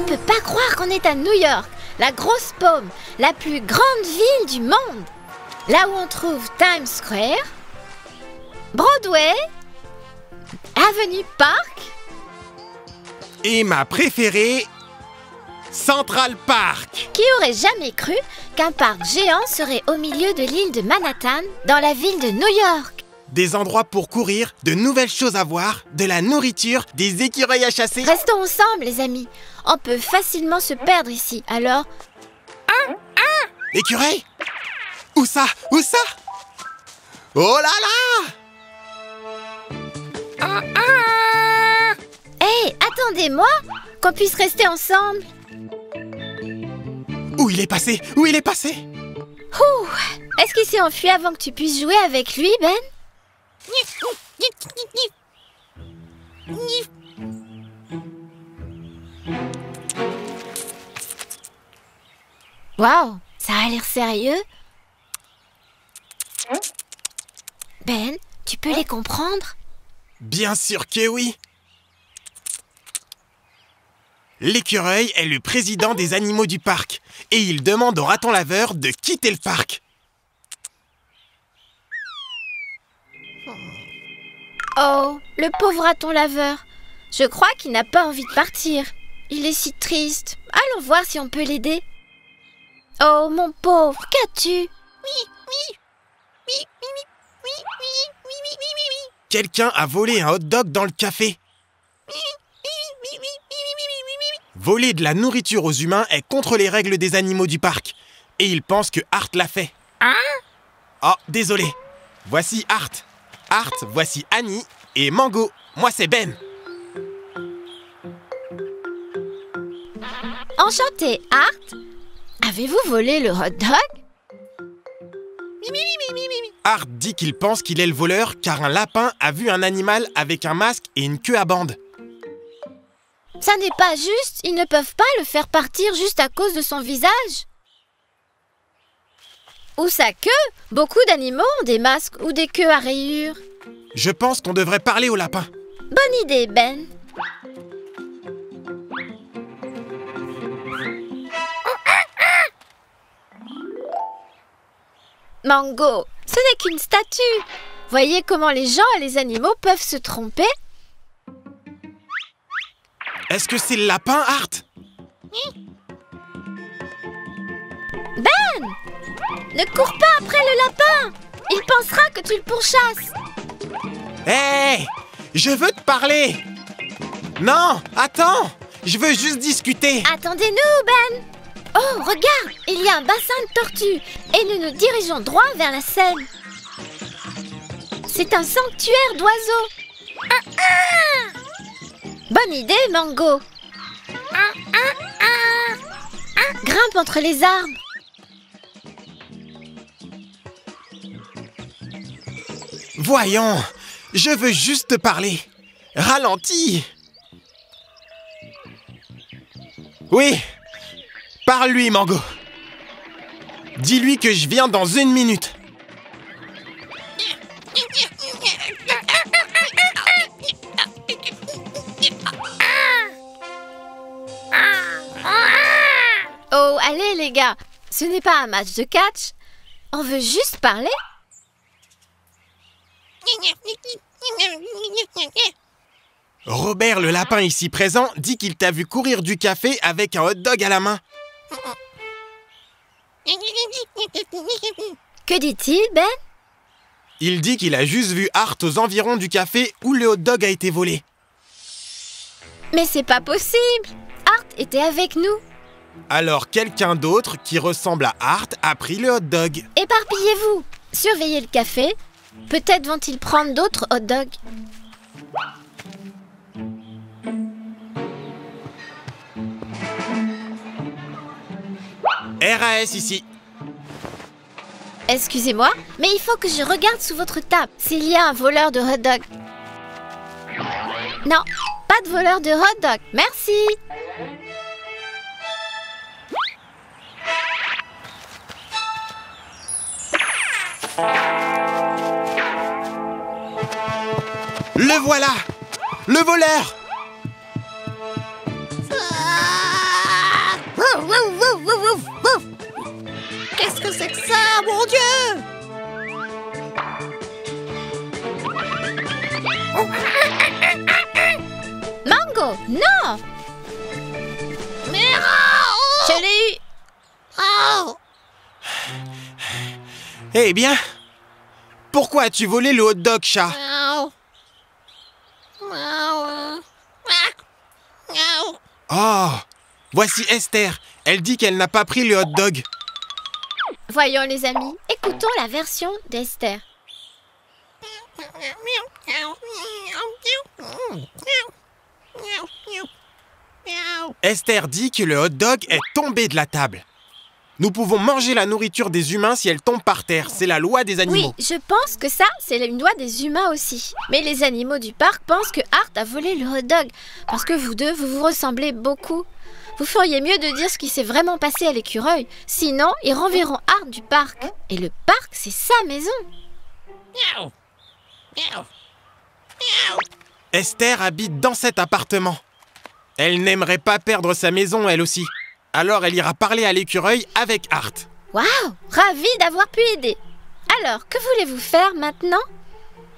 peut pas croire qu'on est à New York, la grosse paume, la plus grande ville du monde. Là où on trouve Times Square, Broadway, Avenue Park. Et ma préférée, Central Park. Qui aurait jamais cru qu'un parc géant serait au milieu de l'île de Manhattan, dans la ville de New York? Des endroits pour courir, de nouvelles choses à voir, de la nourriture, des écureuils à chasser. Restons ensemble, les amis. On peut facilement se perdre ici, alors... Écureuil? Où ça? Où ça? Oh là là! Hé, attendez-moi, qu'on puisse rester ensemble. Où il est passé? Où il est passé? Ouh, est-ce qu'il s'est enfui avant que tu puisses jouer avec lui, Ben? Waouh, ça a l'air sérieux. Ben, tu peux les comprendre? Bien sûr que oui. L'écureuil est le président des animaux du parc et il demande au raton laveur de quitter le parc. Oh, le pauvre raton laveur. Je crois qu'il n'a pas envie de partir. Il est si triste. Allons voir si on peut l'aider. Oh, mon pauvre, qu'as-tu? Quelqu'un a volé un hot-dog dans le café. Voler de la nourriture aux humains est contre les règles des animaux du parc. Et il pense que Art l'a fait. Oh, désolé. Voici Art. Art, voici Annie et Mango. Moi, c'est Ben. Enchanté, Art. Avez-vous volé le hot dog? Art dit qu'il pense qu'il est le voleur car un lapin a vu un animal avec un masque et une queue à bande. Ça n'est pas juste. Ils ne peuvent pas le faire partir juste à cause de son visage. Ou sa queue. Beaucoup d'animaux ont des masques ou des queues à rayures. Je pense qu'on devrait parler au lapin. Bonne idée, Ben. Mango, ce n'est qu'une statue. Voyez comment les gens et les animaux peuvent se tromper? Est-ce que c'est le lapin, Art? Ben! Ne cours pas après le lapin! Il pensera que tu le pourchasses. Hé! Je veux te parler! Non! Attends! Je veux juste discuter! Attendez-nous, Ben! Oh, regarde! Il y a un bassin de tortues et nous nous dirigeons droit vers la Seine. C'est un sanctuaire d'oiseaux. Bonne idée, Mango. Grimpe entre les arbres. Voyons! Je veux juste te parler! Ralentis! Oui! Parle-lui, Mango! Dis-lui que je viens dans 1 minute! Oh, allez les gars, ce n'est pas un match de catch. On veut juste parler. Robert le lapin ici présent dit qu'il t'a vu courir du café avec un hot-dog à la main. Que dit-il, Ben? Il dit qu'il a juste vu Art aux environs du café où le hot-dog a été volé. Mais c'est pas possible. Art était avec nous. Alors quelqu'un d'autre qui ressemble à Art a pris le hot-dog. Éparpillez-vous. Surveillez le café. Peut-être vont-ils prendre d'autres hot dogs. RAS ici. Excusez-moi, mais il faut que je regarde sous votre table s'il y a un voleur de hot dog. Non, pas de voleur de hot dog. Merci. Le voilà! Le voleur! ça, mon Dieu! Mango, non! Je l'ai eu! Eh bien, pourquoi as-tu volé le hot-dog, chat? Oh, voici Esther. Elle dit qu'elle n'a pas pris le hot-dog. Voyons les amis, écoutons la version d'Esther. Esther dit que le hot-dog est tombé de la table. Nous pouvons manger la nourriture des humains si elle tombe par terre. C'est la loi des animaux. Oui, je pense que ça, c'est une loi des humains aussi. Mais les animaux du parc pensent que Art a volé le hot-dog. Parce que vous deux, vous vous ressemblez beaucoup. Vous feriez mieux de dire ce qui s'est vraiment passé à l'écureuil. Sinon, ils renverront Art du parc. Et le parc, c'est sa maison. Esther habite dans cet appartement. Elle n'aimerait pas perdre sa maison, elle aussi. Alors elle ira parler à l'écureuil avec Art. Waouh, ravi d'avoir pu aider. Alors, que voulez-vous faire maintenant?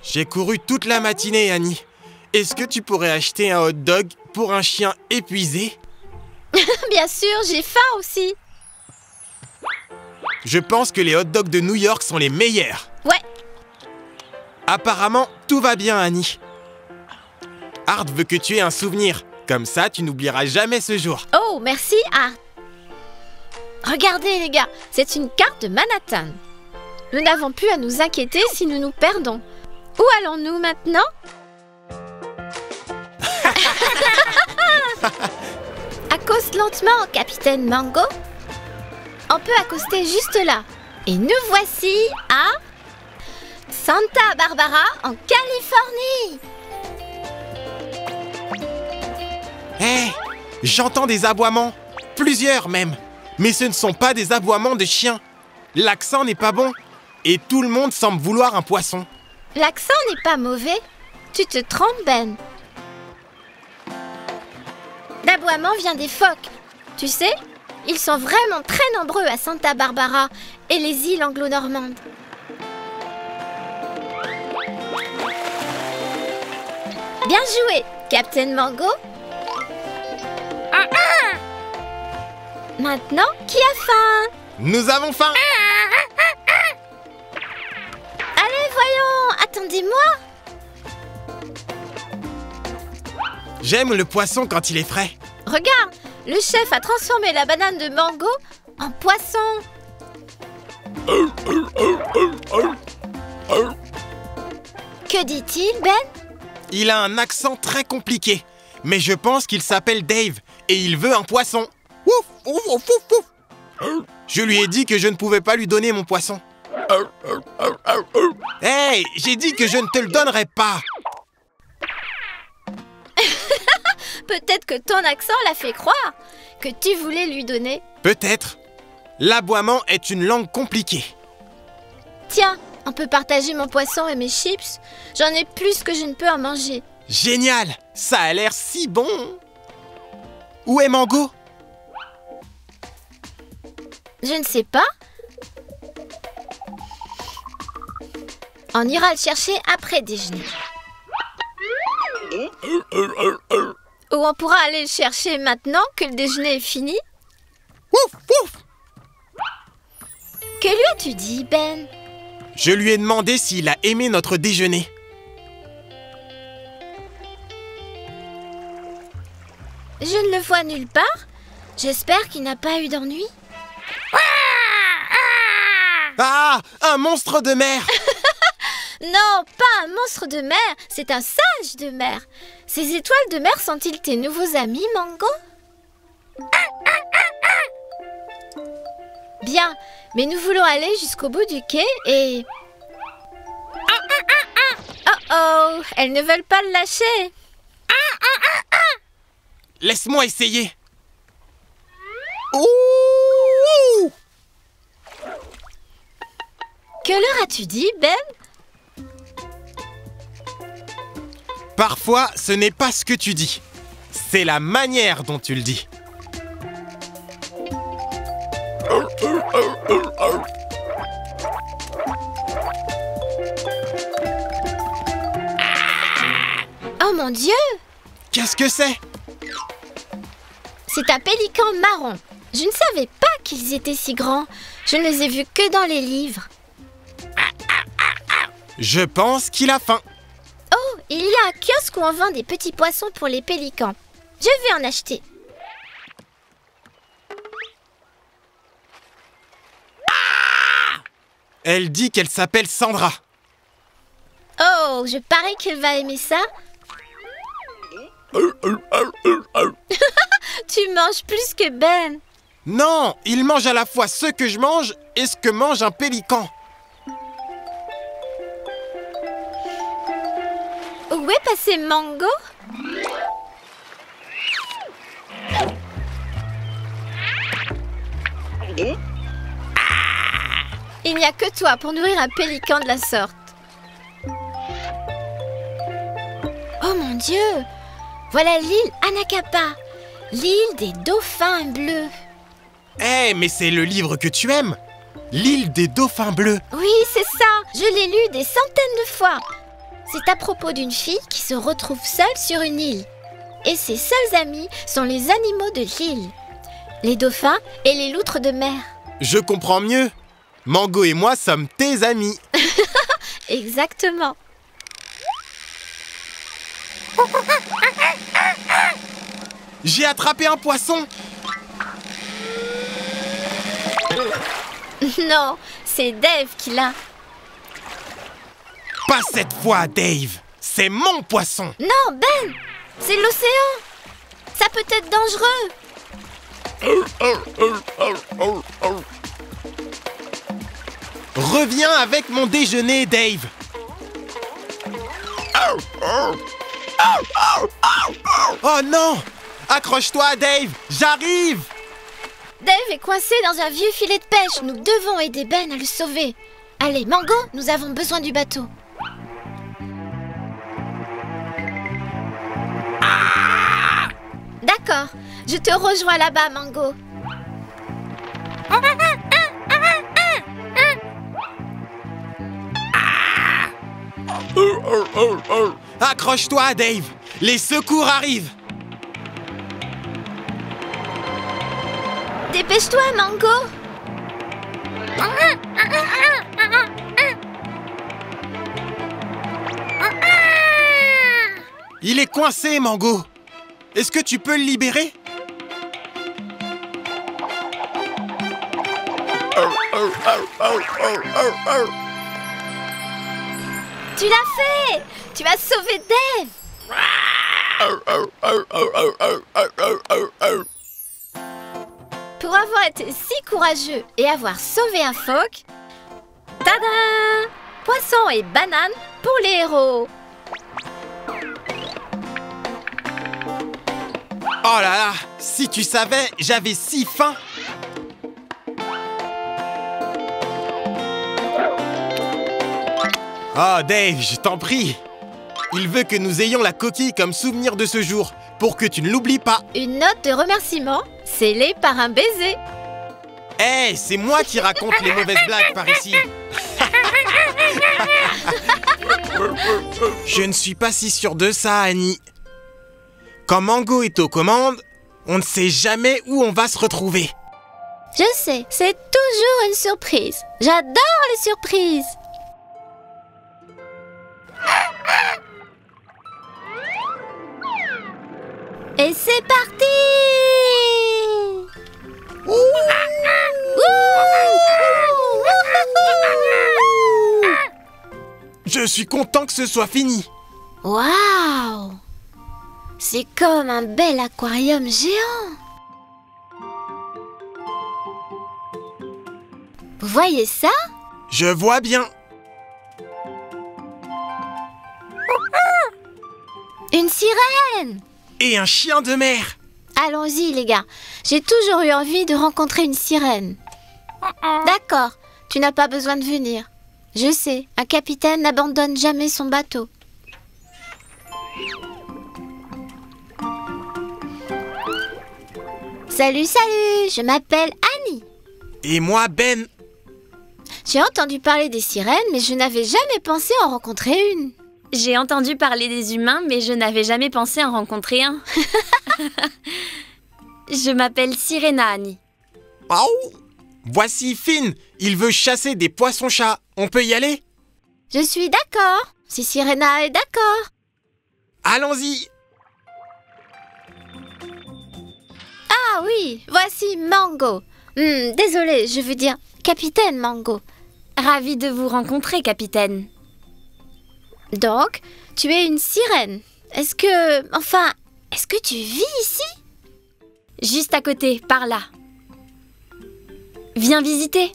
J'ai couru toute la matinée, Annie. Est-ce que tu pourrais acheter un hot-dog pour un chien épuisé? Bien sûr, j'ai faim aussi. Je pense que les hot-dogs de New York sont les meilleurs. Ouais. Apparemment, tout va bien, Annie. Art veut que tu aies un souvenir. Comme ça, tu n'oublieras jamais ce jour. Oh, merci, Art. Regardez, les gars, c'est une carte de Manhattan. Nous n'avons plus à nous inquiéter si nous nous perdons. Où allons-nous maintenant? Accoste lentement, capitaine Mango. On peut accoster juste là. Et nous voici à Santa Barbara, en Californie. Hé, j'entends des aboiements. Plusieurs même. Mais ce ne sont pas des aboiements de chiens. L'accent n'est pas bon. Et tout le monde semble vouloir un poisson. L'accent n'est pas mauvais. Tu te trompes, Ben. L'aboiement vient des phoques. Tu sais, ils sont vraiment très nombreux à Santa Barbara et les îles anglo-normandes. Bien joué, Captain Mango. Maintenant, qui a faim? Nous avons faim. Allez, voyons, attendez-moi. J'aime le poisson quand il est frais. Regarde, le chef a transformé la banane de Mango en poisson. Que dit-il, Ben? Il a un accent très compliqué. Mais je pense qu'il s'appelle Dave et il veut un poisson. Ouf, ouf, ouf, ouf, ouf. Je lui ai dit que je ne pouvais pas lui donner mon poisson. Hey, j'ai dit que je ne te le donnerais pas. Peut-être que ton accent l'a fait croire que tu voulais lui donner. Peut-être. L'aboiement est une langue compliquée. Tiens, on peut partager mon poisson et mes chips. J'en ai plus que je ne peux en manger. Génial, ça a l'air si bon. Où est Mango? Je ne sais pas. On ira le chercher après déjeuner. Ou on pourra aller le chercher maintenant que le déjeuner est fini. Ouf, ouf. Que lui as-tu dit, Ben? Je lui ai demandé s'il a aimé notre déjeuner. Je ne le vois nulle part. J'espère qu'il n'a pas eu d'ennui. Ah, un monstre de mer. Non, pas un monstre de mer, c'est un sage de mer. Ces étoiles de mer sont-ils tes nouveaux amis, Mango? Bien, mais nous voulons aller jusqu'au bout du quai et... Oh oh, elles ne veulent pas le lâcher. Laisse-moi essayer. Ouh! Que leur as-tu dit, Ben? Parfois, ce n'est pas ce que tu dis. C'est la manière dont tu le dis. Oh mon Dieu! Qu'est-ce que c'est? C'est un pélican marron. Je ne savais pas qu'ils étaient si grands. Je ne les ai vus que dans les livres. Je pense qu'il a faim. Oh, il y a un kiosque où on vend des petits poissons pour les pélicans. Je vais en acheter. Elle dit qu'elle s'appelle Sandra. Oh, je parie qu'elle va aimer ça. Tu manges plus que Ben. Non, il mange à la fois ce que je mange et ce que mange un pélican. Où est passé Mango? Il n'y a que toi pour nourrir un pélican de la sorte. Oh mon Dieu! Voilà l'île Anacapa, l'île des dauphins bleus. Eh, mais c'est le livre que tu aimes. L'île des dauphins bleus. Oui, c'est ça. Je l'ai lu des centaines de fois. C'est à propos d'une fille qui se retrouve seule sur une île. Et ses seuls amis sont les animaux de l'île. Les dauphins et les loutres de mer. Je comprends mieux. Mango et moi sommes tes amis. Exactement. J'ai attrapé un poisson. Non, c'est Dave qui l'a. Pas cette fois, Dave. C'est mon poisson. Non, Ben, c'est l'océan. Ça peut être dangereux. Reviens avec mon déjeuner, Dave. Oh non! Accroche-toi, Dave. J'arrive. Dave est coincé dans un vieux filet de pêche. Nous devons aider Ben à le sauver. Allez, Mango, nous avons besoin du bateau. D'accord, je te rejoins là-bas, Mango. Accroche-toi, Dave. Les secours arrivent. Dépêche-toi, Mango. Il est coincé, Mango. Est-ce que tu peux le libérer? Tu l'as fait! Tu as sauvé Dave! Pour avoir été si courageux et avoir sauvé un phoque, tada! Poisson et banane pour les héros! Oh là là! Si tu savais, j'avais si faim! Oh Dave, je t'en prie! Il veut que nous ayons la coquille comme souvenir de ce jour, pour que tu ne l'oublies pas. Une note de remerciement scellée par un baiser. Eh, c'est moi qui raconte les mauvaises blagues par ici. Je ne suis pas si sûr de ça, Annie. Quand Mango est aux commandes, on ne sait jamais où on va se retrouver. Je sais, c'est toujours une surprise. J'adore les surprises. Et c'est parti! Je suis content que ce soit fini. Waouh! C'est comme un bel aquarium géant. Vous voyez ça? Je vois bien. Une sirène! Et un chien de mer. Allons-y, les gars. J'ai toujours eu envie de rencontrer une sirène. D'accord, tu n'as pas besoin de venir. Je sais, un capitaine n'abandonne jamais son bateau. Salut, salut, je m'appelle Annie. Et moi, Ben. J'ai entendu parler des sirènes, mais je n'avais jamais pensé en rencontrer une. J'ai entendu parler des humains, mais je n'avais jamais pensé en rencontrer un. Je m'appelle Sirena, Annie. Oh! Voici Finn. Il veut chasser des poissons-chats. On peut y aller? Je suis d'accord, si Sirena est d'accord. Allons-y! Ah oui, voici Mango. Désolée, je veux dire Capitaine Mango. Ravie de vous rencontrer, capitaine. Donc, tu es une sirène. Est-ce que tu vis ici? Juste à côté, par là. Viens visiter.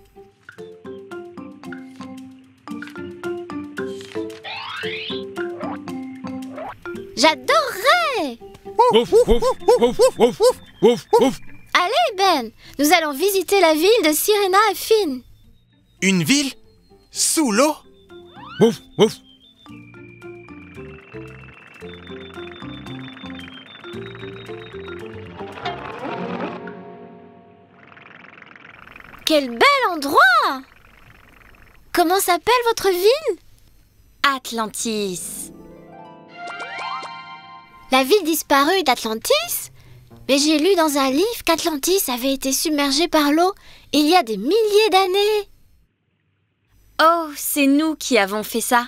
J'adorerais! Allez, Ben, nous allons visiter la ville de Sirena et Finn. Une ville? Sous l'eau? Quel bel endroit! Comment s'appelle votre ville? Atlantis. La ville disparue d'Atlantis? Mais j'ai lu dans un livre qu'Atlantis avait été submergée par l'eau il y a des milliers d'années. Oh, c'est nous qui avons fait ça.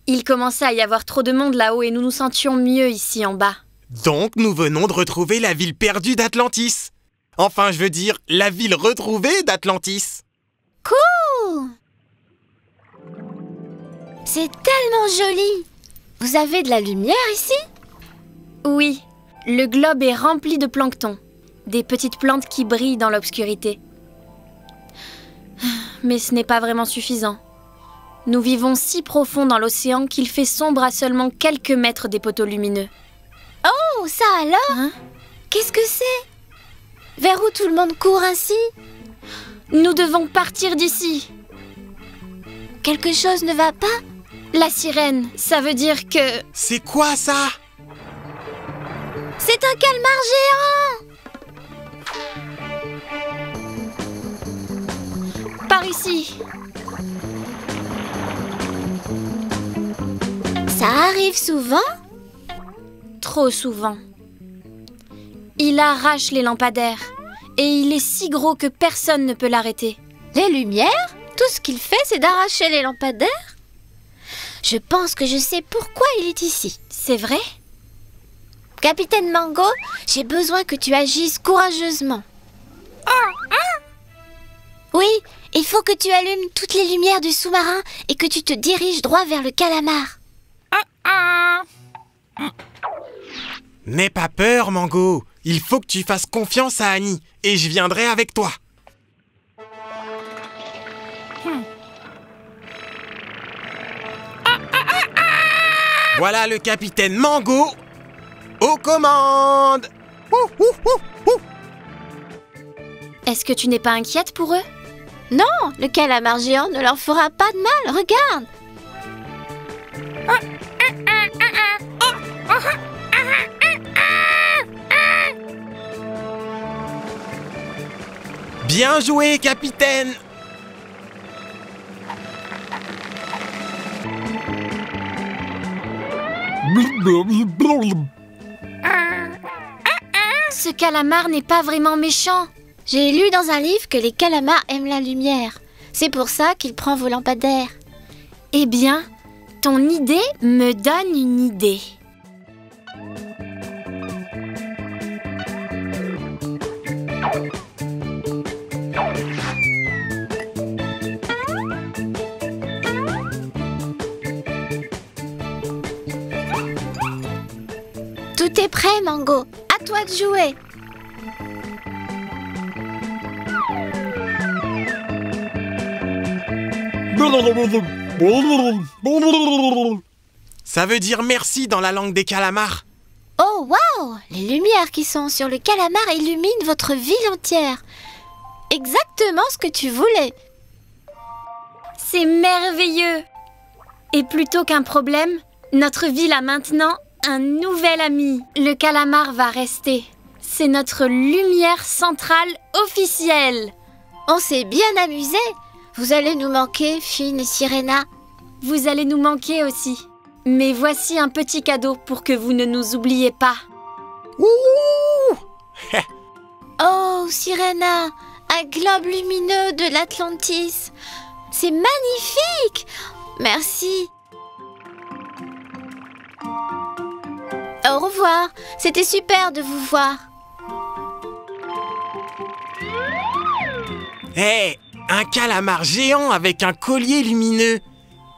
Il commençait à y avoir trop de monde là-haut et nous nous sentions mieux ici en bas. Donc nous venons de retrouver la ville perdue d'Atlantis. Enfin, je veux dire, la ville retrouvée d'Atlantis. Cool! C'est tellement joli. Vous avez de la lumière ici? Oui, le globe est rempli de plancton, des petites plantes qui brillent dans l'obscurité. Mais ce n'est pas vraiment suffisant. Nous vivons si profond dans l'océan qu'il fait sombre à seulement quelques mètres des poteaux lumineux. Oh, ça alors? Hein? Qu'est-ce que c'est? Vers où tout le monde court ainsi? Nous devons partir d'ici. Quelque chose ne va pas? La sirène, ça veut dire que... C'est quoi ça? C'est un calmar géant! Par ici. Ça arrive souvent? Trop souvent. Il arrache les lampadaires et il est si gros que personne ne peut l'arrêter. Les lumières? Tout ce qu'il fait, c'est d'arracher les lampadaires? Je pense que je sais pourquoi il est ici. C'est vrai? Capitaine Mango, j'ai besoin que tu agisses courageusement. Oui, il faut que tu allumes toutes les lumières du sous-marin et que tu te diriges droit vers le calamar. N'aie pas peur, Mango. Il faut que tu fasses confiance à Annie et je viendrai avec toi. Voilà le capitaine Mango aux commandes. Est-ce que tu n'es pas inquiète pour eux? Non, le calamar géant ne leur fera pas de mal, regarde. Bien joué, capitaine. Ce calamar n'est pas vraiment méchant. J'ai lu dans un livre que les calamars aiment la lumière. C'est pour ça qu'il prend vos lampadaires. Eh bien, ton idée me donne une idée. Tout est prêt, Mango. À toi de jouer. Ça veut dire merci dans la langue des calamars. Oh, waouh! Les lumières qui sont sur le calamar illuminent votre ville entière. Exactement ce que tu voulais. C'est merveilleux. Et plutôt qu'un problème, notre ville a maintenant un nouvel ami. Le calamar va rester. C'est notre lumière centrale officielle. On s'est bien amusé. Vous allez nous manquer, Finn et Sirena. Vous allez nous manquer aussi. Mais voici un petit cadeau pour que vous ne nous oubliez pas. Ouh! Oh, Sirena, un globe lumineux de l'Atlantis. C'est magnifique! Merci. Au revoir, c'était super de vous voir. Hé, un calamar géant avec un collier lumineux.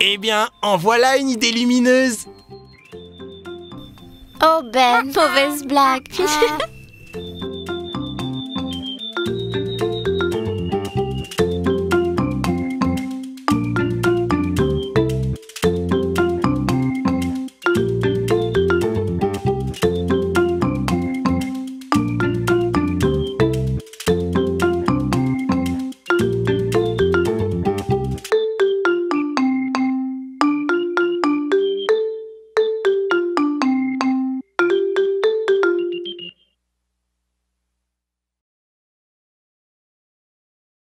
Eh bien, en voilà une idée lumineuse. Oh Ben, mauvaise blague.